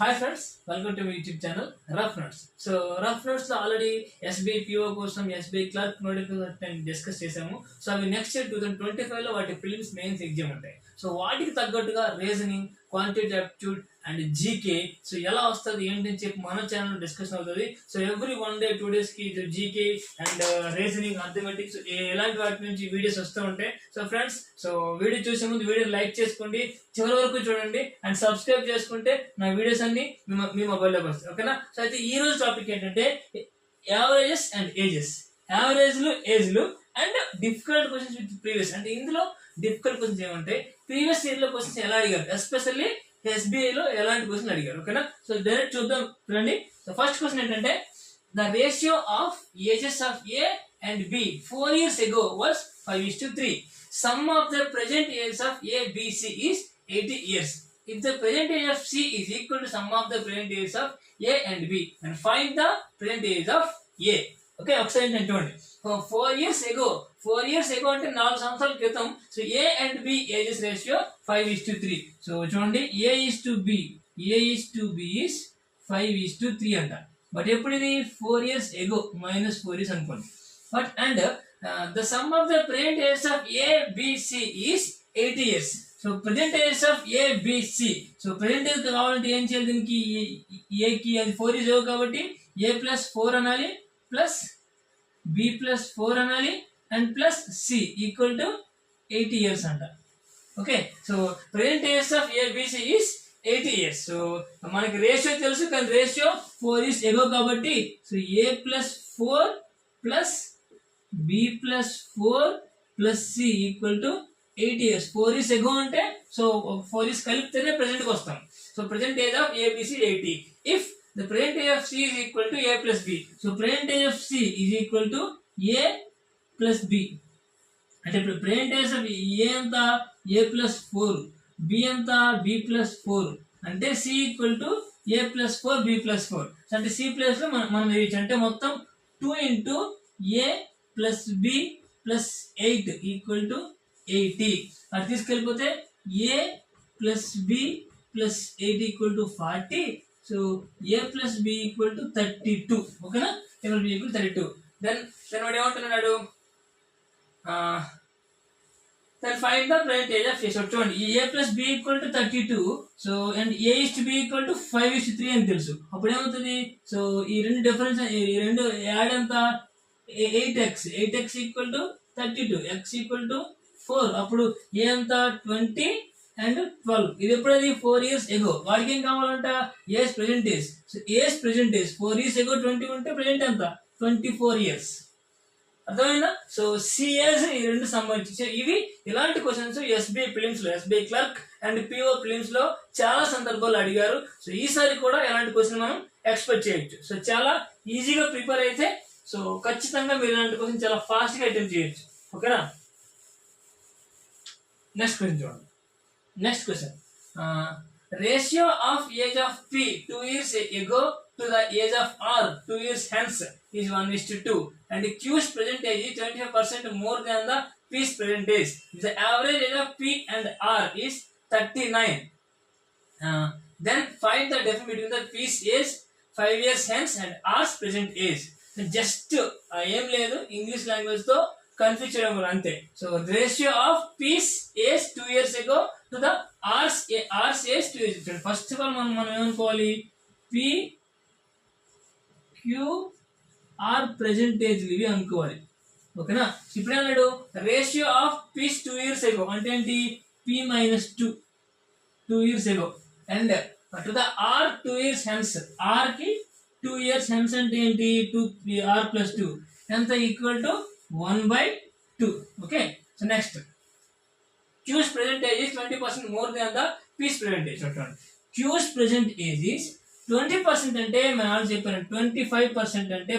Hi friends, welcome to my YouTube channel rough notes. So rough notes లో already SBI PO కోసం SBI clerk notification discuss చేసాము. So అవి next year 2025 లో వాటి prelims mains exam ఉంటాయి. So వాటికి తగ్గట్టుగా reasoning, quantity aptitude and GK so ఎలా వస్తుంది ఏంటి అని చెప్పి మన ఛానల్ డిస్కషన్ అవుతుంది. సో ఎవ్రీ 1 day 2 days కి జీకే అండ్ రీజనింగ్, అర్థమెటిక్స్ ఎలాంటి వాటి నుంచి వీడియోస్ వస్తూ ఉంటాయి. సో ఫ్రెండ్స్, సో వీడియో చూసే ముందు వీడియో లైక్ చేసుకోండి, చివరి వరకు చూడండి అండ్ సబ్స్క్రైబ్ చేసుకుంటే నా వీడియోస్ అన్ని మీ మొబైల్లోకి వస్తాయి. ఓకేనా? సో అయితే ఈ రోజు టాపిక్ ఏంటంటే యావరేజెస్ అండ్ ఏజెస్. యావరేజ్లు, ఏజ్లు and difficult questions with previous. అంటే ఇందులో డిఫికల్ట్ క్వశ్చన్స్ ఏమంటాయి, ప్రీవియస్ ఇయర్ లో క్వశ్చన్స్ ఎలా అడిగారు, ఎస్పెషల్లీ ఎస్బీఐ లో ఎలాంటి క్వశ్చన్ అడిగారు. ఓకేనా? సో డైరెక్ట్ చూద్దాం రండి. సో ఫస్ట్ క్వశ్చన్ ఏంటంటే the ratio of ages of A and B 4 years ago was 5:3. Sum of the present age of A, B, C is 80 years. If the present age of C is equal to sum of the present age of A and B, then find the present age of A. Okay, ఒకసారి నేను చూడండి. 4 years ago అంటే 4 సంవత్సరాల క్రితం. So A and B ages ratio 5:3. So చూడండి, A is to B is 5:3 అంట. But ఎప్పుడు ఇది 4 years ago, -4 years అనుకోండి. But and the sum of the present age of A, B, C is 80 years. So present age of A, B, C. So present age కావాలంటే ఏం చేయాలి, దీనికి A కి అది 4 years ago కాబట్టి A plus 4 అనాలి, plus B plus 4 అనాలి and plus C equal to 80 years అంట. Okay, so present age of A, B, C is 80 years. So మనకి రేషియో తెలుసు, కానీ రేషియో 4 years ago కాబట్టి so A plus 4 plus B plus 4 plus C equal to 80 years. 4 years ago అంటే so 4 years కలిపితేనే present కి వస్తాం. So present age of ABC 80. If the present age of C is equal to A plus B. So present age of C is equal to A plus B. అంటే ఇప్పుడు present age of A ఎంత, A plus 4, B ఎంత, B plus 4. అంటే C equal to A plus 4, B plus 4. So అంటే C place లో మనం వేయచ్చు. అంటే మొత్తం 2 into A plus B plus 8 equal to 80. అది తీసుకెళ్ళిపోతే A plus B plus 8 equal to 40. So A plus B equal to 32. ఓకేనా? A plus B ఈక్వల్ 32. దెన్ వాడు ఏమంటున్నాడు, then find the present age of A. So చూడండి, ఈ A plus B equal to 32. So and A is to B equal to 5:3 అని తెలుసు. అప్పుడు ఏమవుతుంది, సో ఈ రెండు డిఫరెన్స్, ఈ రెండు యాడ్ ఎంత, 8x equal to 32, x equal to 4. అప్పుడు A ఎంత 20 అండ్ 12. ఇది ఎప్పుడది 4 years ago. వాడికి ఏం కావాలంట, age present age. So age present age 4 years ago 20 ఉంటే ప్రెసెంట్ ఎంత 24 years. అర్థమైందా? సో సిఎస్ ఈ రెండు సంబంధించి ఇవి ఇలాంటి క్వశ్చన్స్ ఎస్బీఐ ప్రిలిమ్స్ లో, SBI clerk and PO prelims లో చాలా సందర్భాలు అడిగారు. సో ఈసారి కూడా ఇలాంటి క్వశ్చన్ మనం ఎక్స్పెక్ట్ చేయొచ్చు. సో చాలా ఈజీగా ప్రిపేర్ అయితే సో ఖచ్చితంగా మీరు ఇలాంటి క్వశ్చన్ చాలా ఫాస్ట్ గా అటెంప్ట్ చేయొచ్చు. ఓకేనా? నెక్స్ట్ క్వశ్చన్ చూడండి. Next question, ratio of age of P 2 years ago to the age of R 2 years hence is 1:2 and Q's present age is 25% more than the P's present age. The average age of P and R is 39. Then find the difference between the P's age 5 years hence and R's present age. Just ఏం లేదు, English language తో confuse చేయడం కూడా అంతే. So ratio of P's age 2 years ago to the R's age 2 years. First of all మనం ఏమనుకోవాలి, P Q R present age ఇవి అనుకోవాలి. ఓకేనా? ఇప్పుడు ఏమన్నాడు, ratio of P's 2 years ago అంటే ఏంటి, P -2 years ago and to the R 2 years hence. R కి 2 years hence అంటే ఏంటి, 2R plus 2 ఎంత, equal to 1/2. Okay, so next, Q's present age is 20% more than the P's present age. Q's present age is 20% అంటే మనం already చెప్పాను, 25% అంటే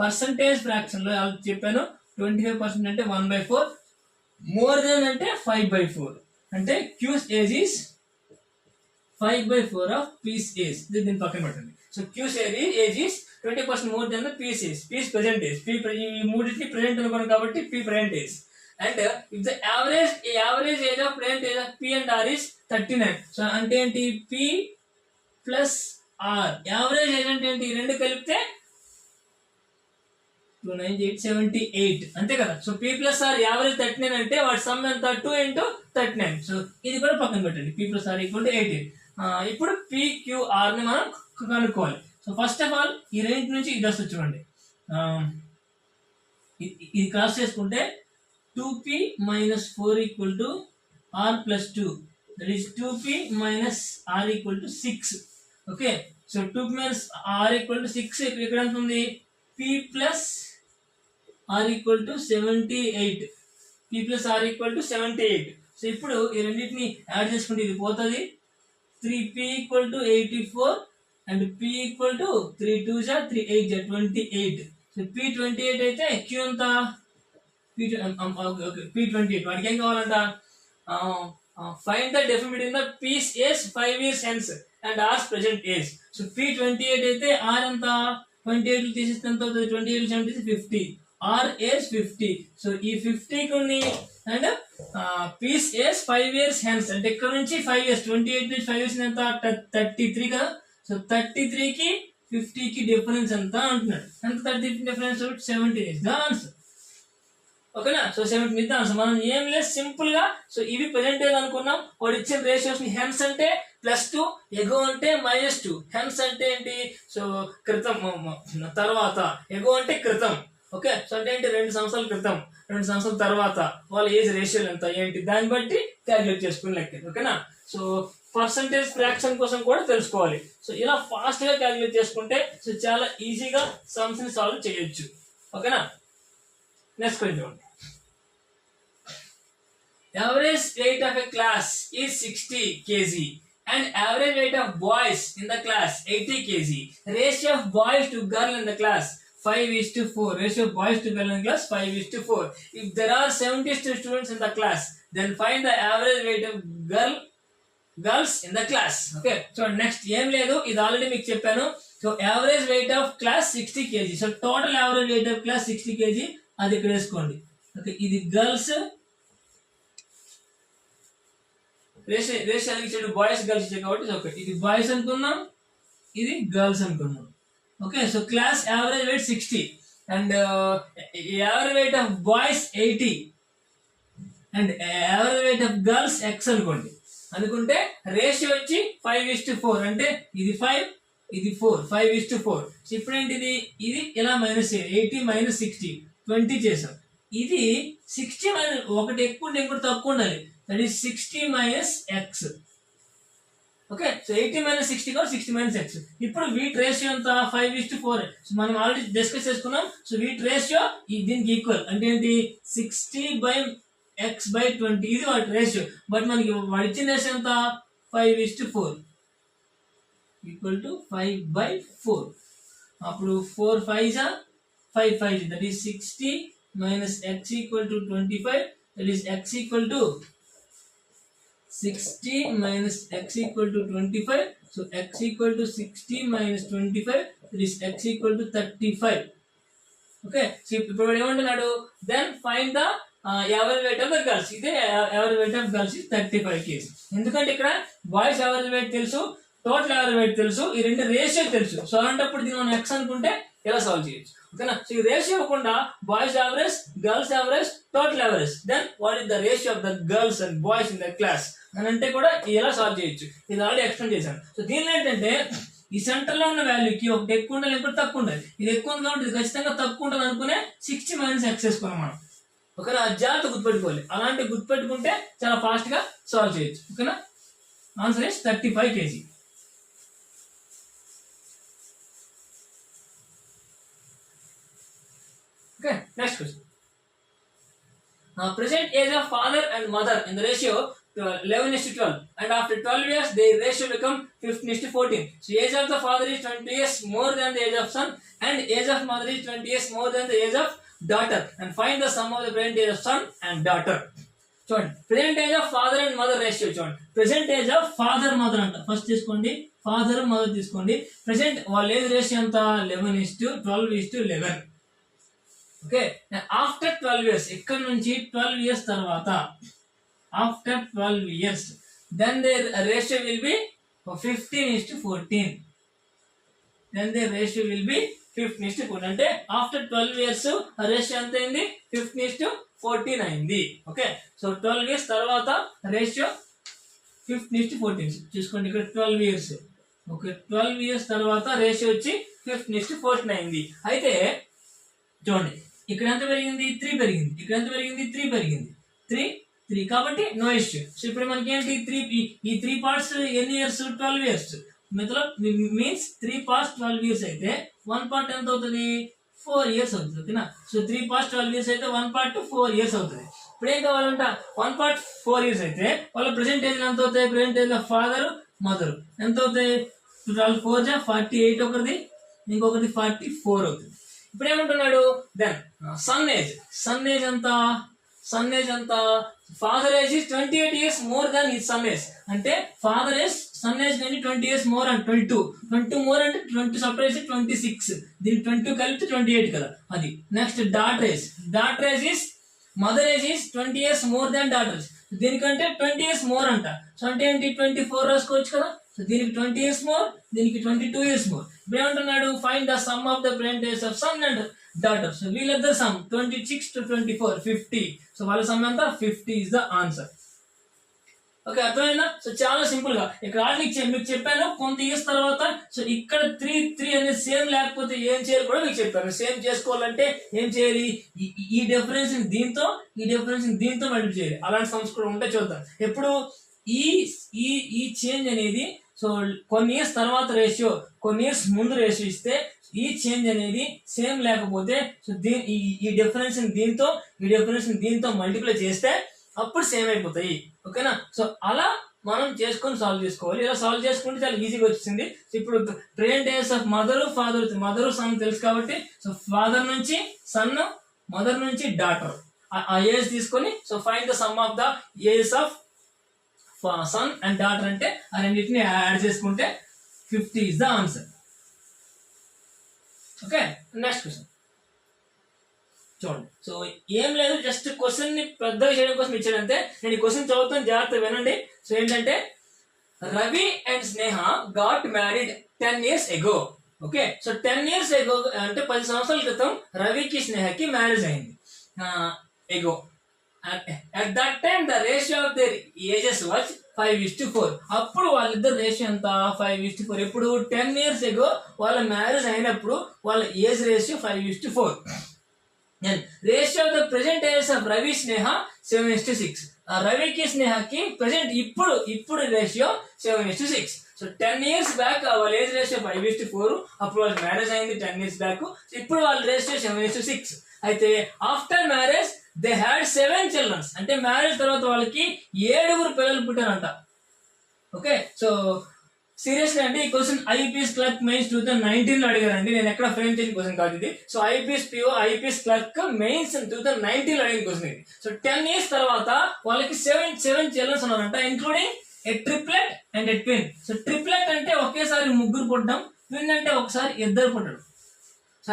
percentage fraction లో చెప్పాను. 25% అంటే 1/4, మోర్ దెన్ అంటే 5/4. అంటే Q's age is 5/4 of P's age. దీన్ని పక్కన పెట్టండి. So Q's age is 20% more than the P's age. P's present age. ఈ మూడింటిని ప్రెసెంట్ అనుకున్నాం కాబట్టి P present age. And if the average age of present age of P and R is 39. So అంటే ఏంటి, P plus R. Average age అంటే ఏంటి? ఈ రెండు కలిపితే 2 9 8 78 అంతే కదా. So P plus R average 39 అంటే వాటి సమ్ ఎంత? 2 into 39. సో ఇది కూడా పక్కన పెట్టండి. P plus R equal to 18. ఇప్పుడు PQR ని మనం కనుక్కోవాలి. సో ఫస్ట్ ఆఫ్ ఆల్ ఈ రేంజ్ నుంచి ఇది వస్తుంది చూడండి. ఇది క్రాస్ చేసుకుంటే 2p minus 4 equal to r plus 2. That is 2p minus r equal to 6. Okay. So 2p minus r equal to 6. ఇక్కడ ఎంత ఉంది? p plus r equal to 78. p plus r equal to 78. So ఇప్పుడు ఈ రెండింటిని add చేసుకుంటే ఇది పోతుంది. 3p equal to 84 and p equal to 3 2 ja 3 8 ja 28. So p 28 అయితే q ఎంత? p28 వాడికి ఏం కావాలంట? Find the difference between the p's age 5 years hence and r's present age. So p28 అయితే r ఎంత? 28 తీసేస్తే ఎంత అవుతుంది? 28 70 50. r age 50. సో ఈ 50 కొని and p's age 5 years hence అంటే ఇక్కడ నుంచి 5 years 28 నుంచి 5 years ఎంత? 33 కదా. సో 33 కి 50 కి డిఫరెన్స్ ఎంత అంటున్నాడు. ఎంత 33 డిఫరెన్స్? 17 is the answer. ఓకేనా. So 17 is the answer. మనం ఏం లేదు, సింపుల్ గా సో ఇవి ప్రెజెంటేజ్ అనుకున్నాం. వాడు ఇచ్చిన రేషియోస్ ని హెన్స్ అంటే +2, ఎగో అంటే -2. హెన్స్ అంటే ఏంటి? సో క్రితం, తర్వాత. ఎగో అంటే క్రితం. ఓకే. సో అంటే ఏంటి? 2 సంవత్సరాల క్రితం, 2 సంవత్సరాల తర్వాత వాళ్ళ ఏజ్ రేషియోలు ఎంత ఏంటి దాన్ని బట్టి క్యాలిక్యులేట్ చేసుకుని లెక్క. ఓకేనా. సో పర్సంటేజ్ ఫ్రాక్షన్ కోసం కూడా తెలుసుకోవాలి. సో ఇలా ఫాస్ట్ గా క్యాలిక్యులేట్ చేసుకుంటే సో చాలా ఈజీగా సమ్స్ ని సాల్వ్ చేయొచ్చు. ఓకేనా. నెక్స్ట్ క్వశ్చన్ చూడండి. Average weight of a class is 60 kg and average weight of boys in the class 80 kg. Ratio of boys to girl in the class 5:4. Ratio of boys to girl in the class 5:4. If there are 70 students in the class, then find the average weight of girls in the class. Okay. So next ఏం లేదు, ఇది already మీకు చెప్పాను. So average weight of class 60 kg. So total average weight of class 60 kg. అది ఇక్కడ వేసుకోండి. Okay. ఇది girls ratio ఇచ్చాడు, బాయ్స్ గర్ల్స్ ఇచ్చాడు కాబట్టి ఓకే. ఇది బాయ్స్ అనుకుందాం, ఇది గర్ల్స్ అనుకుందాం. Okay. So class average wait 60 and average weight of boys 80 and average weight of girls x అనుకోండి. అనుకుంటే రేషియో వచ్చి 5:4 అంటే ఇది 5 ఇది 4 5:4. సో ఇప్పుడు ఏంటిది? ఇది ఇలా మైనస్ 80 - 60 20 చేసాం. ఇది 60 ఒకటి ఎక్కువ ఉంటే ఇంకోటి తక్కువ ఉండాలి. That is 60 - x. Okay. So 80 - 60 కూడా 60 - x. ఇప్పుడు వీట్ రేషియో ఎంత? 5:4. సో మనం ఆల్రెడీ డిస్కస్ చేసుకున్నాం. సో వీట్ రేషియో దీనికి ఈక్వల్ అంటే ఏంటి? 60/x/20. ఇది వాటి రేషియో. బట్ మనకి వాడు ఇచ్చిన రేషియో ఎంత? 5:4 ఈక్వల్ టు 5/4. అప్పుడు 4 5 5 5 that is 60 - x equal to 25. That is x equal to 60 - x equal to 25. So x equal to 60 - 25. That is x equal to 35. Okay. So ఇప్పుడు ఏమంటున్నాడు? Then find the average weight of the girls. ఇదే average weight of girls is 35 kg. ఎందుకంటే ఇక్కడ boys average weight తెలుసు, total average weight తెలుసు, ఈ రెండు ratio తెలుసు. సో అలాంటప్పుడు దీన్ని మనం x అనుకుంటే ఎలా సాల్వ్ చేయొచ్చు? ఓకేనా. సో ఈ రేషియో ఇవ్వకుండా boys average, girls average, total average, then what is the ratio of the girls and boys in the class అని అంటే కూడా ఎలా సాల్వ్ చేయొచ్చు. ఇది ఆల్రెడీ ఎక్స్ప్లెయిన్ చేశాను. సో దీనిలో ఏంటంటే ఈ సెంటర్ లో ఉన్న వాల్యూకి ఒకటి ఎక్కువ ఉండాలి, ఇంకోటి తక్కువ ఉండాలి. ఇది ఎక్కువ ఉంది కాబట్టి ఇది ఖచ్చితంగా తక్కువ ఉంటుంది అనుకునే 60 - x వేసుకున్నాం మనం. ఓకేనా. జాగ్రత్త గుర్తుపెట్టుకోవాలి. అలాంటి గుర్తుపెట్టుకుంటే చాలా ఫాస్ట్ గా సాల్వ్ చేయొచ్చు. ఓకేనా. Answer is 35 kg. Okay, next question. Present age of father and mother in the ratio 11:12, and after 12 years their ratio become 15:14. So age of the father is 20 years more than the age of son, and age of mother is 20 years more than the age of daughter. And find the sum of the present age of son and daughter. చూడండి, present age of father and mother ratio చూడండి. present age of father mother అంట. First తీసుకోండి, father mother తీసుకోండి. Present వాళ్ళ age ratio ఎంత? 11:12:11. Okay. After 12 years, ఇక్కడ నుంచి 12 years తర్వాత, after 12 years, then their ratio will be 15:14. Then the ratio will be 15:14. అంటే ఆఫ్టర్ 12 years రేషియో ఎంత అయింది? 15:14 అయింది. ఓకే, సో 12 years తర్వాత రేషియో 15:14 చూసుకోండి. ఇక్కడ 12 years. ఓకే, 12 years తర్వాత రేషియో వచ్చి 15:14 అయింది. అయితే చూడండి, ఇక్కడ ఎంత పెరిగింది? 3 పెరిగింది. ఇక్కడ ఎంత పెరిగింది? 3 పెరిగింది. 3 కాబట్టి నో ఇష్యూ. సో ఇప్పుడు మనకి ఏంటి? 3 ఈ 3 parts ఎన్ని years? 12 years. Means 3 parts 12 years అయితే 1 part ఎంత అవుతుంది? 4 years అవుతుంది. ఓకేనా? సో 3 parts 12 years అయితే 1 part 4 years అవుతుంది. ఇప్పుడు ఏం కావాలంట? 1 part 4 years అయితే వాళ్ళ ప్రెసెంట్ ఏజ్ ఎంత అవుతాయి? ప్రెసెంట్ ఏజ్ ఫాదర్ మదర్ ఎంత అవుతాయి? 12 4 48 ఒకటి, ఇంకొకటి 44 అవుతుంది. ఇప్పుడు ఏమంటున్నాడు? దెన్ సన్ ఏజ్ ఎంత? Father age is 28 years more than his son age. అంటే ఫాదర్ ఏజ్ సన్ ఏజ్ కంటే 20 years మోర్ అంటే 22 మోర్ అంటే 20 సపరేట్ 26. దీని 22 కలిపితే 28 కదా, అది. Next daughter age is mother age is 20 years more than daughters. దీనికంటే 20 years మోర్ అంట. సో అంటే ఏంటి? 24 రాసుకోవచ్చు కదా. సో దీనికి 20 years మోర్, దీనికి 22 years మోర్. ఇప్పుడు ఏమంటున్నాడు? Find the sum of the present age of son and daughter. So వీళ్ళిద్దరు సమ్ 26 to 24 50. సో వాళ్ళ సమ్ ఎంత? 50 is the answer. ఓకే, అర్థమైందా? సో చాలా సింపుల్ గా ఇక్కడ ఆల్రెడీ మీకు చెప్పాను. కొంత ఇయర్స్ తర్వాత సో ఇక్కడ 3 అనేది సేమ్ లేకపోతే ఏం చేయాలి కూడా మీకు చెప్పాను. సేమ్ చేసుకోవాలంటే ఏం చేయాలి? ఈ డిఫరెన్స్ దీంతో మల్టిప్లై చేయాలి. అలాంటి సమ్స్ కూడా ఉంటే చూద్దాం. ఎప్పుడు ఈ చేంజ్ అనేది సో కొన్ని ఇయర్స్ తర్వాత రేషియో, కొన్ని ఇయర్స్ ముందు రేషియో ఇస్తే ఈ చేంజ్ అనేది సేమ్ లేకపోతే సో ఈ డిఫరెన్స్ దీంతో మల్టిప్లై చేస్తే అప్పుడు సేమ్ అయిపోతాయి. ఓకేనా? సో అలా మనం చేసుకొని సాల్వ్ చేసుకోవాలి. ఇలా సాల్వ్ చేసుకుంటే చాలా ఈజీగా వచ్చింది. ఇప్పుడు present age of mother son తెలుసు కాబట్టి సో ఫాదర్ నుంచి సన్, మదర్ నుంచి డాటర్ ఆ ఏజ్ తీసుకొని so find the sum of the age of son and daughter అంటే ఆ రెండింటిని యాడ్ చేసుకుంటే 50 is the answer. Okay, next question చూడండి. సో ఏం లేదు, జస్ట్ క్వశ్చన్ ని పెద్దగా చేయడం కోసం ఇచ్చాడంటే. నేను ఈ క్వశ్చన్ చదువుతాను, జాగ్రత్త వినండి. సో ఏంటంటే Ravi and Sneha got married 10 years ago. Okay, so 10 years ago అంటే 10 సంవత్సరాల క్రితం రవికి స్నేహకి మ్యారేజ్ అయింది. ఎగో at that time the ratio of their ages was 5:4. అప్పుడు వాళ్ళిద్దరు రేషియో ఎంత? 5:4. ఇప్పుడు 10 years ago వాళ్ళ మ్యారేజ్ అయినప్పుడు వాళ్ళ age ratio 5:4. Ratio of the present age of Ravi Sneha 7:6. రవికి స్నేహకి ప్రెసెంట్ ఇప్పుడు రేషియో 7:6. సో 10 years బ్యాక్ వాళ్ళ ఏజ్ రేషియో 5:4. అప్పుడు వాళ్ళ మ్యారేజ్ అయింది 10 years బ్యాక్. ఇప్పుడు వాళ్ళ రేషియో 7:6. అయితే after marriage they had 7 children. అంటే మ్యారేజ్ తర్వాత వాళ్ళకి 7 పిల్లలు పుట్టారంట. ఓకే, సో సీరియస్లీ అంటే ఈ క్వశ్చన్ ఐపీఎస్ క్లర్క్ మెయిన్స్ 2019 లో అడిగారండి. నేను ఎక్కడ ఫ్రేమ్ చేయని క్వశ్చన్ కాదు ఇది. సో ఐపీఎస్ క్లర్క్ మెయిన్స్ 2019 లో అడిగిన క్వశ్చన్ ఇది. సో 10 years తర్వాత వాళ్ళకి 7 children ఉన్నారంట, including a triplet and A twin. So triplet అంటే ఒకేసారి ముగ్గురు పుట్టడం, ట్విన్ అంటే ఒకసారి ఇద్దరు పుట్టడం.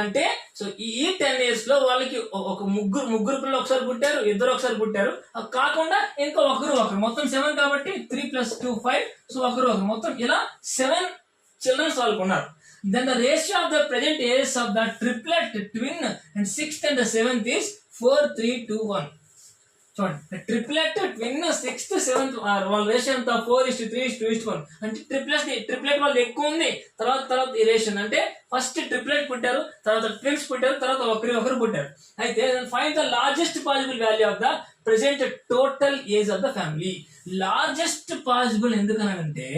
అంటే సో ఈ 10 years లో వాళ్ళకి ఒక ముగ్గురు పిల్లలు ఒకసారి పుట్టారు, ఇద్దరు ఒకసారి పుట్టారు. కాకుండా ఇంకా ఒకరు మొత్తం 7 కాబట్టి 3 + 2 5. సో ఒకరు మొత్తం ఇలా 7 children వాళ్ళకు ఉన్నారు. Then the ratio of the present age of the triplet, twin and 6th and the 7th is 4 3 2 1. చూడండి, ట్రిప్లెట్, ట్విన్, 6th 7th వాళ్ళ రేషియో ఎంత? 4:3:1. అంటే ట్రిప్లెట్ వాళ్ళు ఎక్కువ ఉంది. తర్వాత ఈ రేషియో అంటే ఫస్ట్ ట్రిప్లెట్ పుట్టారు, తర్వాత ట్విన్స్ పుట్టారు, తర్వాత ఒకరు పుట్టారు. అయితే find the largest possible value of the present total age of the family. Largest possible ఎందుకనంటే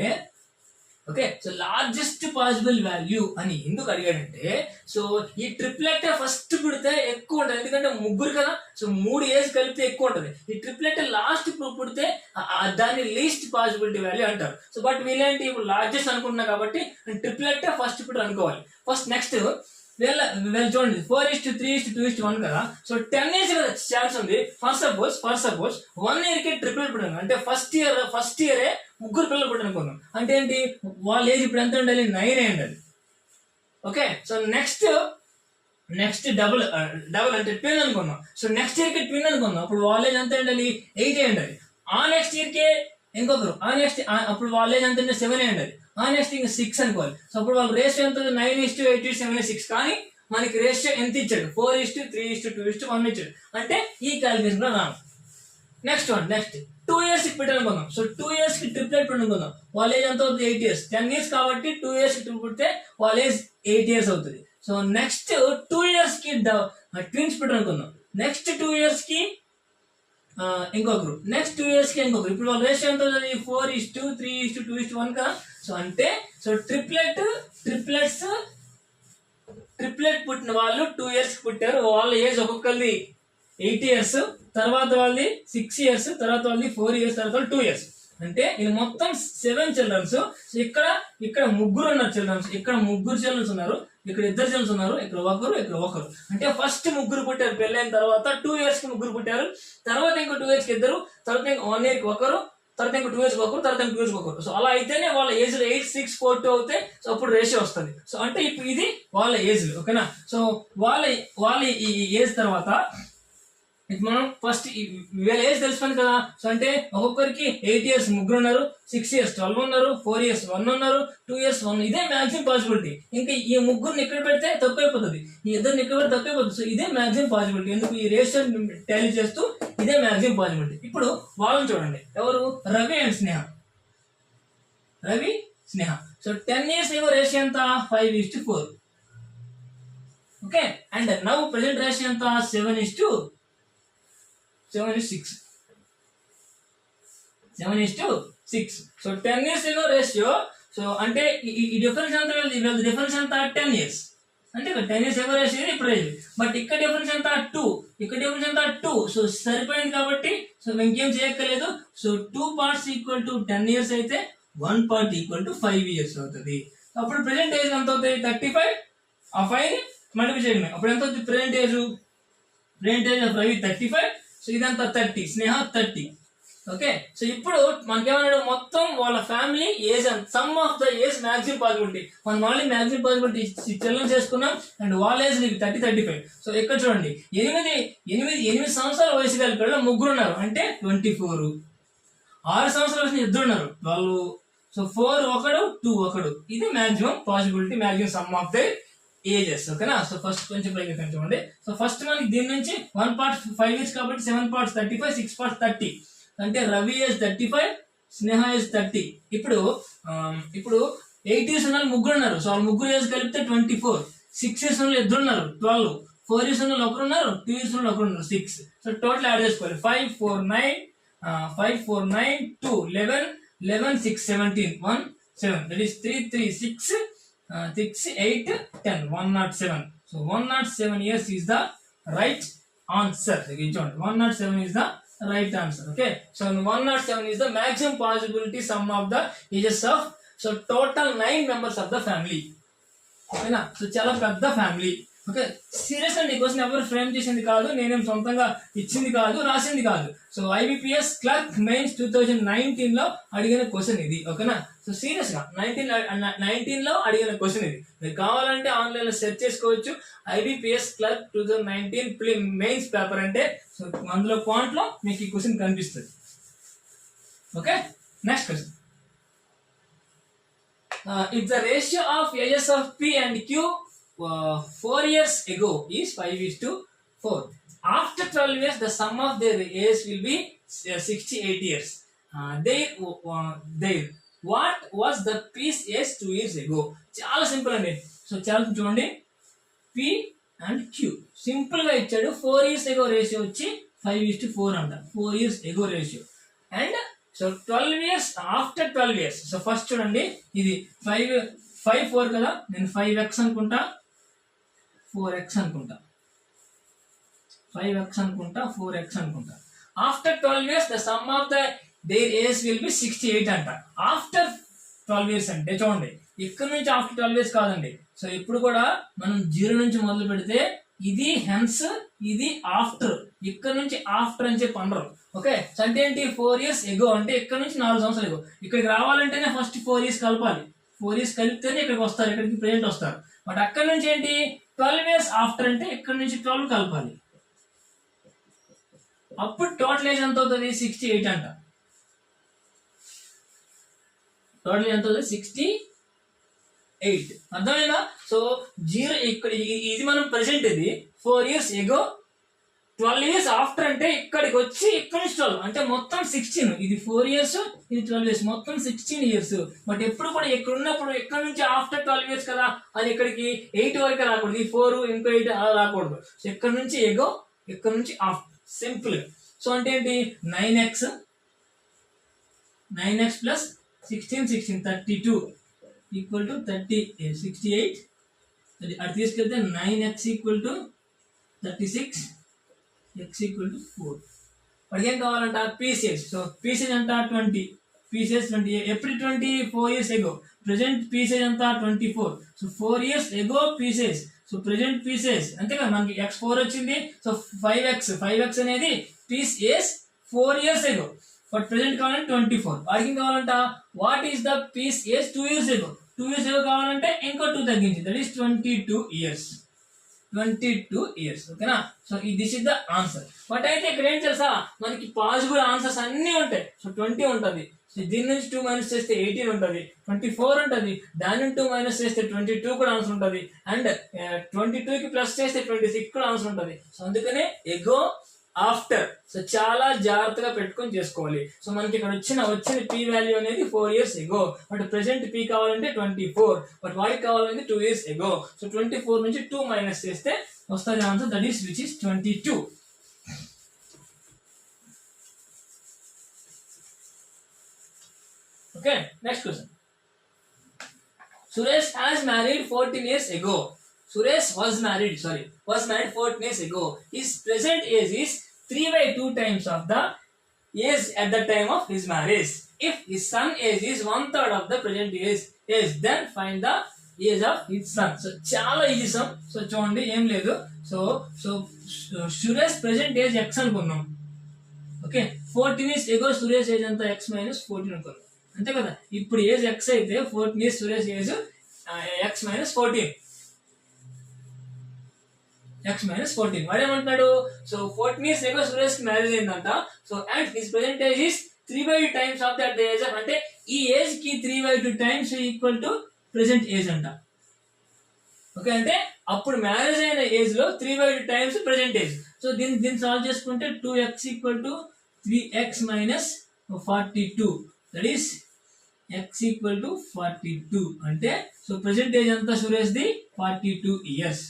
okay, so largest possible value అని ఎందుకు అడిగాడంటే సో ఈ ట్రిప్లెట్ ఫస్ట్ పుడితే ఎక్కువ ఉంటుంది, ఎందుకంటే ముగ్గురు కదా. సో 3 ఏజ్ కలిపితే ఎక్కువ ఉంటుంది. ఈ ట్రిప్లెట్ లాస్ట్ పుడితే దాన్ని లీస్ట్ పాసిబిలిటీ వాల్యూ అంటారు. సో బట్ వీళ్ళేంటి ఇప్పుడు లార్జెస్ట్ అనుకుంటున్నా కాబట్టి ట్రిప్లెట్ ఫస్ట్ ఇప్పుడు అనుకోవాలి. ఫస్ట్ నెక్స్ట్ వీళ్ళ చూడండి 4:3:2:1 కదా. సో 10 years కదా ఛాన్స్ ఉంది. ఫస్ట్ సపోజ్ 1 year కి ట్రిపుల్ పుట్టాను అంటే ఫస్ట్ ఇయరే ముగ్గురు పిల్లలు పుట్టాను అనుకున్నాం. అంటే ఏంటి? వాళ్ళ ఏజ్ ఇప్పుడు ఎంత ఉండాలి? 9 ఉండాలి. ఓకే, సో నెక్స్ట్ డబుల్ అంటే ట్విన్ అనుకున్నాం. సో నెక్స్ట్ ఇయర్ కి ట్విన్ అనుకున్నాం. అప్పుడు వాళ్ళ ఏజ్ ఎంత ఉండాలి? 8 ఉండాలి. ఆ నెక్స్ట్ ఇయర్ కి ఇంకొకరు ఆ నెక్స్ట్ అప్పుడు వాళ్ళ ఏజ్ ఎంత 7 అయ్యండి, ఆ నెక్స్ట్ ఇంకా 6 అనుకోవాలి. సో అప్పుడు వాళ్ళ రేషియో ఎంత 9:8:7:6. కానీ మనకి రేషియో ఎంత ఇచ్చాడు 4:3:2:1 ఇచ్చాడు. అంటే ఈ క్యాలిక్యులేషన్ లో రాను. నెక్స్ట్ 2 years కి పెట్టాలనుకుందాం. సో 2 years కి ట్రిప్లెట్ అనుకుందాం. వాళ్ళ ఏజ్ ఎంత అవుతుంది 8 years. 10 years కాబట్టి 2 years కి ట్రిపుల్ పుడితే వాళ్ళ ఏజ్ 8 years అవుతుంది. సో నెక్స్ట్ 2 years కి ట్విన్స్ పెట్టారు అనుకుందాం. నెక్స్ట్ 2 years కి ఇంకొకరు, నెక్స్ట్ 2 years కి ఇంకొకరు. ఇప్పుడు వాళ్ళ రేషియో ఎంత అవుతుంది 4:3:2:1 కదా. సో అంటే సో ట్రిప్లెట్ పుట్టిన వాళ్ళు 2 years కి పుట్టారు. వాళ్ళ ఏజ్ ఒక్కొక్కరిది 8 years, తర్వాత వాళ్ళది 6 years, తర్వాత వాళ్ళది 4 years, తర్వాత 2 years. అంటే ఇది మొత్తం 7 చిల్డ్రన్స్. సో ఇక్కడ ముగ్గురు ఉన్నారు చిల్డ్రన్స్, ఇక్కడ ముగ్గురు చిల్డ్రన్స్ ఉన్నారు, ఇక్కడ 2 చిల్డ్రన్స్ ఉన్నారు, ఇక్కడ ఒకరు. అంటే ఫస్ట్ ముగ్గురు పుట్టారు పెళ్ళైన తర్వాత. 2 years కి ముగ్గురు పుట్టారు, తర్వాత ఇంకో 2 years కి 2, తర్వాత ఇంకో 1 year కి ఒకరు, తర్వాత ఇంకో 2 years కి ఒకరు, తర్వాత ఇంకో 2 years కి ఒకరు. సో అలా అయితేనే వాళ్ళ ఏజ్ 8:6:4:2 అవుతాయి. సో అప్పుడు రేషియో వస్తుంది. సో అంటే ఇప్పుడు ఇది వాళ్ళ ఏజ్, ఓకేనా. సో వాళ్ళ ఈ ఏజ్ తర్వాత మనం ఫస్ట్ వీళ్ళ ఏజ్ తెలుసుకుంది కదా. సో అంటే ఒక్కొక్కరికి 8 years ముగ్గురు ఉన్నారు, 6 years 12 ఉన్నారు, 4 years 1 ఉన్నారు, 2 years 1. ఇదే మాక్సిమం పాసిబిలిటీ. ఇంకా ఈ ముగ్గురిని ఇక్కడ పెడితే తక్కువైపోతుంది, ఈ ఇద్దరిని ఇక్కడ పెడితే తక్కువైపోతుంది. సో ఇదే మాక్సిమం పాసిబిలిటీ. ఎందుకు ఈ రేషియో టాలీ చేస్తూ ఇదే మాక్సిమం పాసిబిలిటీ. ఇప్పుడు వాళ్ళని చూడండి, ఎవరు Ravi and Sneha. So 10 years ఏమో రేషియో ఎంత 5:4. Okay. And now present ratio ఎంత 7:6. సో 10 years ఏమో రేషియో. సో అంటే ఈ డిఫరెన్స్ ఎంత, డిఫరెన్స్ ఎంత 10 years. అంటే 10 years ఏమో రేషియో ఇప్పుడు రేషియో. బట్ ఇక్కడ డిఫరెన్స్ ఎంత 2, ఇక్కడ డిఫరెన్స్ ఎంత 2. సో సరిపోయింది కాబట్టి సో ఇంకేం చేయక్కర్లేదు. So 2 parts equal to 10 years అయితే 1 part ఈక్వల్ టు 5 years అవుతుంది. అప్పుడు ప్రెసెంట్ ఏజ్ ఎంత అవుతుంది 35. ఆ 5 మల్టిప్లై చేయండి. అప్పుడు ఎంత అవుతుంది present age of Ravi 35. So ఇదంతా 30, స్నేహ 30. ఓకే. సో ఇప్పుడు మనకేమన్నాడు మొత్తం వాళ్ళ family age and some of the age maximum possibility. మనం మళ్ళీ మాక్సిమం పాసిబిలిటీ చెల్లం చేసుకున్నాం. అండ్ వాళ్ళ ఏజ్ 30-35. సో ఇక్కడ చూడండి 8 సంవత్సరాల వయసు కలిపి ముగ్గురు ఉన్నారు, అంటే 24. 6 సంవత్సరాల వయసు 2 ఉన్నారు, 12. సో 4 ఒకడు, 2 ఒకడు. ఇది maximum possibility, maximum some of the ages. ఓకేనా. సో ఫస్ట్ కొంచెం చూడండి. సో ఫస్ట్ మనకి దీని నుంచి 1 part 5 years కాబట్టి 7 parts 35, 6 parts 30. అంటే రవి ఏజ్ 35, స్నేహ ఏజ్ 30. ఇప్పుడు 8 years ఉన్న ముగ్గురు ఉన్నారు. సో వాళ్ళ ముగ్గురు ఏజ్ కలిపితే 24. 6 years ఉన్న 2 ఉన్నారు, 12. 4 years ఉన్న ఒకరు ఉన్నారు, 2 years ఉన్న ఒకరు ఉన్నారు, 6. సో టోటల్ యాడ్ చేసుకోవాలి. 5, 4, 9, 2, 11, 6, 17, 1, 7. That is 3, 3, 6, 8, 10, 107. So 107 years is the right answer. 107 is the right answer. Okay. So 107 is the maximum possibility sum of the ages of, so total 9 members of the family. Okay na. So చాలా పెద్ద family. Okay. Serious అండి, question ఎవరు frame చేసింది కాదు, నేనేం సొంతంగా ఇచ్చింది కాదు, రాసింది కాదు. సో IBPS క్లర్క్ మెయిన్స్ 2019 లో అడిగిన క్వశ్చన్ ఇది. ఓకేనా. సో సీరియస్ గా 19 లో అడిగిన క్వశ్చన్ ఇది. మీరు కావాలంటే ఆన్లైన్ లో సెర్చ్ చేసుకోవచ్చు. IBPS క్లర్క్ 2019 మెయిన్స్ పేపర్ అంటే సో అందులో క్వాంట్ లో మీకు ఈ క్వశ్చన్ కనిపిస్తుంది. Okay. Next question. If the ratio of ages of P and Q 4 years ago is 5:4. After 12 years, the sum of their age will be 68 years. What was the P's age 2 years ago? చాలా simple అండి. So చాలా చూడండి, P and Q simple గా ఇచ్చాడు. 4 years ago ratio వచ్చి 5:4 అంట. 4 years ago ratio. And so 12 years after 12 years. So first చూడండి, ఇది 4 కదా, నేను 5x అనుకుంటా, 4x అనుకుంటా, 5x అనుకుంటా, 4x అనుకుంటా. After 12 years the sum of the their age will be 68 అంట. ఆఫ్టర్ 12 years అంటే చూడండి, ఇక్కడ నుంచి ఆఫ్టర్ 12 years కాదండి. సో ఇప్పుడు కూడా మనం 0 నుంచి మొదలు పెడితే ఇది హెన్స్, ఇది ఆఫ్టర్. ఇక్కడ నుంచి ఆఫ్టర్ అని చెప్పి అనరు. ఓకే. సో అంటే ఏంటి 4 years ఎగో అంటే ఇక్కడ నుంచి 4 సంవత్సరాలు ఎగో. ఇక్కడికి రావాలంటేనే ఫస్ట్ 4 years కలపాలి. 4 years కలిపితేనే ఇక్కడికి వస్తారు, ఇక్కడికి ప్రెజెంట్ వస్తారు. బట్ అక్కడ నుంచి ఏంటి 12 years ఆఫ్టర్ అంటే ఇక్కడ నుంచి 12 కలపాలి. అప్పుడు టోటల్ ఏజ్ ఎంత అవుతుంది 68 అంట. టోటల్ ఎంత అవుతుంది 68. అర్థమైనా? సో 0 ఇక్కడ ఇది మనం ప్రెసెంట్, ఇది 4 years ఎగో, 12 years ఆఫ్టర్ అంటే ఇక్కడికి వచ్చి ఇక్కడ నుంచి 12 అంటే మొత్తం 16. ఇది 4 years, ఇది 12 years, మొత్తం 16 years. బట్ ఎప్పుడు కూడా ఇక్కడ ఉన్నప్పుడు ఇక్కడ నుంచి ఆఫ్టర్ 12 years కదా, అది ఇక్కడికి 8 వరకు రాకూడదు. ఈ 4 ఇంకో 8 అలా రాకూడదు. సో ఇక్కడ నుంచి ఎగో, ఇక్కడ నుంచి ఆఫ్టర్, సింపుల్. సో అంటే ఏంటి, 9x ప్లస్ 16 32 ఈక్వల్ టు 68. అది తీసుకెళ్తే 9x equal to 36, x equal to 4. వాడికి ఏం కావాలంట, పీసీఎస్. సో పీసీఎస్ అంట 20, పీసీఎస్ 20. ఎప్పుడు 24 years ఎగో, ప్రెసెంట్ పీసీఎస్ అంతా 24. సో 4 years ఎగో పీసీఎస్. సో ప్రెసెంట్ పీసీఎస్ అంతే కదా, మనకి x4 వచ్చింది. సో 5x అనేది PCS 4 years ago. But present కావాలంటే 24. వాడికి ఏం కావాలంట, what is the PCS 2 years ago. 2 years ఎగో కావాలంటే ఇంకో 2 తగ్గించి, దట్ ఈస్ 22 years. ఓకేనా? So this is the answer. But అయితే ఇక్కడ ఏం తెలుసా, మనకి పాసిబుల్ ఆన్సర్స్ అన్ని ఉంటాయి. సో 20 ఉంటుంది, సో దీని నుంచి 2 మైనస్ చేస్తే 18 ఉంటుంది, 24 ఉంటుంది, దాని నుంచి 2 మైనస్ చేస్తే 22 కూడా ఆన్సర్ ఉంటుంది, అండ్ 22 కి ప్లస్ చేస్తే 26 కూడా ఆన్సర్ ఉంటుంది. సో అందుకనే ఎగో ఆఫ్టర్. సో చాలా జాగ్రత్తగా పెట్టుకొని చేసుకోవాలి. సో మనకి ఇక్కడ వచ్చిన పీ వాల్యూ అనేది 4 years ago, but present P కావాలంటే 24, బట్ వాడికి కావాలంటే 2 years ఎగో. సో 24 నుంచి 2 మైనస్ చేస్తే వస్తుంది answer, that is which is 22. Okay, next question. Suresh has married 14 years ago. Suresh was married 14 years ago. His present age is 3/2 times of the age at the time of his marriage. If his son age is 1/3 of the present age, then find the age of his son. So చాలా easy some. So చూడండి, ఏం లేదు. So Suresh present age x అనుకున్నాం. Okay, 14 years ago Suresh age అంతా x minus 14 అనుకున్నాం, అంతే కదా. ఇప్పుడు ఏజ్ x అయితే 14 years Suresh age x minus 14. వాడు ఏమంటున్నాడు, సో 14 years ago సురేష్ కి మ్యారేజ్ అయిందంట. So and his present age is 3/2 times of that age. అంటే ఈ ఏజ్ కి 3/2 times equal to present age అంట. ఓకే, అంటే అప్పుడు మ్యారేజ్ అయిన ఏజ్ లో 3/2 times ప్రెసెంట్ ఏజ్. సో దీన్ని సాల్వ్ చేసుకుంటే 2x equal to 3x minus 42, that is x equal to 42. అంటే సో ప్రెసెంట్ ఏజ్ అంతా సురేష్ ది 42 years.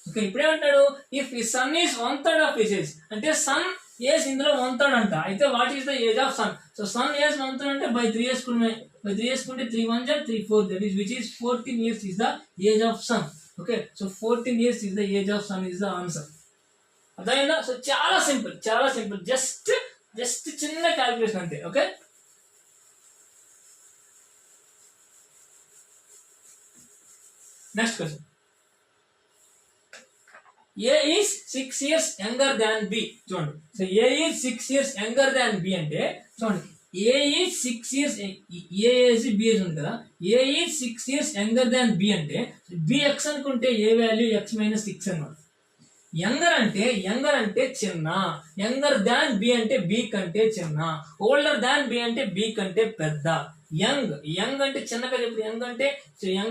ఓకే, ఇప్పుడేమంటాడు, ఇఫ్ ఈ son is 1/3 of his age, అంటే సన్ ఏజ్ ఇందులో 1/3 అంట. అయితే what is the age of son? So son age 1/3 అంటే బై 3 వేసుకుంటే 3 1 3 4, that is which is 14 years is the age of son. Okay, so 14 years is the age of son is the answer. అర్థమైందా? So చాలా simple, just చిన్న calculation అంతే. Okay, next question. A is 6 years younger than B. చూడండి, so A is 6 years younger than B అంటే చూడండి, A is 6 years, A is B ఉంది కదా, A is 6 years younger than B అంటే B x అనుకుంటే A value x minus 6 అన్నమాట. Younger అంటే చిన్న, యంగర్ దాన్ బి అంటే బి కంటే చిన్న, ఓల్డర్ దాన్ బి అంటే బి కంటే పెద్ద. యంగ్ అంటే చిన్నగా చెప్పు, యంగ్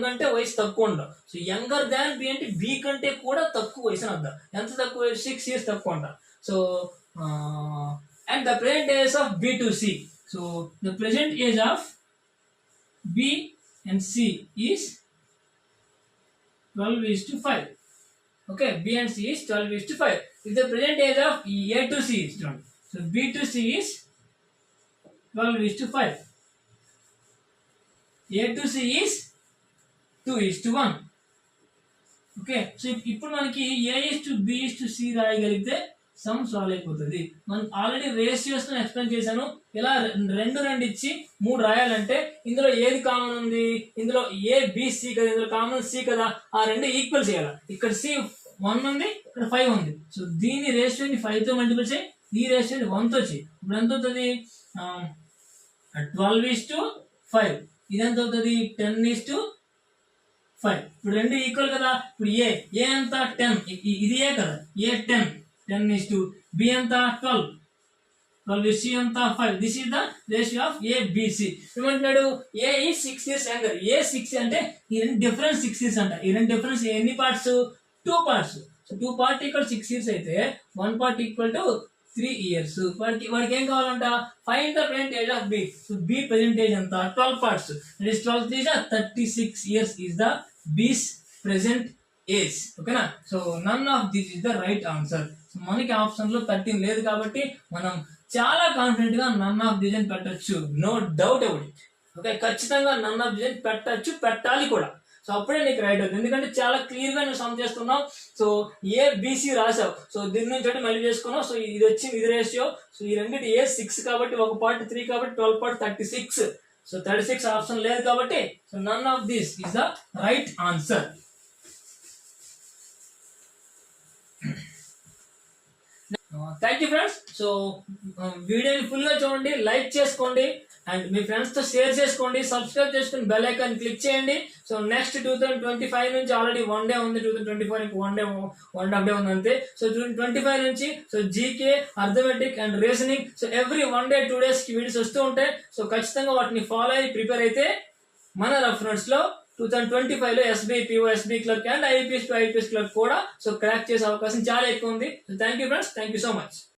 అంటే వయసు తక్కువ ఉండదు. సో యంగర్ దాన్ బి అంటే బి కంటే కూడా తక్కువ వయసు అని అర్థం. ఎంత తక్కువ? 6 years తక్కువ అంట. So and the present age of B to C. So the present age of B and C is 12:5. Okay, B and C is 12:5. If the present age of A to C is 12, so B to C is 12:5. A to C is 2:1. Okay, so ఇప్పుడు మనకి A is to B is to C రాయగలిగితే sum solve అయిపోతుంది. మనం already ratios ను explain చేశాను. ఇలా 2 ఇచ్చి 3 రాయాలంటే ఇందులో ఏది కామన్ ఉంది? ఇందులో A B C కదా, ఇందులో కామన్ C కదా, ఆ 2 ఈక్వల్ చేయాలి. ఇక్కడ C 1 ఉంది, ఇక్కడ 5 ఉంది. సో దీని రేషియోని 5 తో మల్టిపుల్ చేయి, ఈ రేషియోని 1 తో చేయి. ఇప్పుడు ఎంత అవుతుంది? 12:5. ఇది ఎంత అవుతుంది? 10:5. ఇప్పుడు 2 ఈక్వల్ కదా. ఇప్పుడు ఏ ఎంత? 10. ఇది ఏ కదా, ఏ 10. 10:2. బి ఎంత? 12. 12 is C అంతా 5. This is the ratio of A, B, C. ఏమంటున్నాడు A is 6 years younger. A 6 అంటే ఈ రెండు డిఫరెన్స్ 6 years అంట. ఈ రెండు డిఫరెన్స్ ఎన్ని parts? 2 parts. So 2 part equal 6 years అయితే 1 పార్ట్ ఈక్వల్ టు 3 years. వాడికి ఏం కావాలంట? Find the present age of B. So B present age ఎంత? 12 parts. That is 12 3 is 36 years is the B's present age. ఓకేనా? So none of this is the right answer. So మనకి option లో 13 లేదు కాబట్టి మనం చాలా కాన్ఫిడెంట్ గా నన్ of this అని పెట్టచ్చు. No doubt about it. Okay, ఖచ్చితంగా నన్ ఆఫ్ దిస్ పెట్టచ్చు, పెట్టాలి కూడా. సో అప్పుడే నీకు రైట్ అవుతుంది. ఎందుకంటే చాలా క్లియర్ గా నువ్వు సమ్ చేస్తున్నావు. సో ABC రాసావు. సో దీని నుంచి మళ్ళీ చేసుకున్నావు. సో ఇది వచ్చింది, ఇది రేషియో. సో ఈ రెండింటి A 6 కాబట్టి ఒక పార్ట్ 3 కాబట్టి 12 పార్ట్ 36. సో 36 ఆప్షన్ లేదు కాబట్టి so none of this is the right answer. Thank you friends. So వీడియోని ఫుల్ గా చూడండి, లైక్ చేసుకోండి అండ్ మీ ఫ్రెండ్స్ తో షేర్ చేసుకోండి, సబ్స్క్రైబ్ చేసుకుని బెల్ ఐకాన్ క్లిక్ చేయండి. సో నెక్స్ట్ 2025 నుంచి ఆల్రెడీ 1 డే ఉంది, 2024 ఇంక 1.5 డే ఉంది అంతే. సో 2025 నుంచి so GK, arithmetic and reasoning so every 1 day 2 days కి వీడియోస్ వస్తూ ఉంటాయి. సో ఖచ్చితంగా వాటిని ఫాలో అయ్యి ప్రిపేర్ అయితే మన రఫ్ నోట్స్ లో 2025 లో SBI PO, SBI clerk and IPS to IPS clerk కూడా సో క్రాక్ చేసే అవకాశం చాలా ఎక్కువ ఉంది. So thank you friends, thank you so much.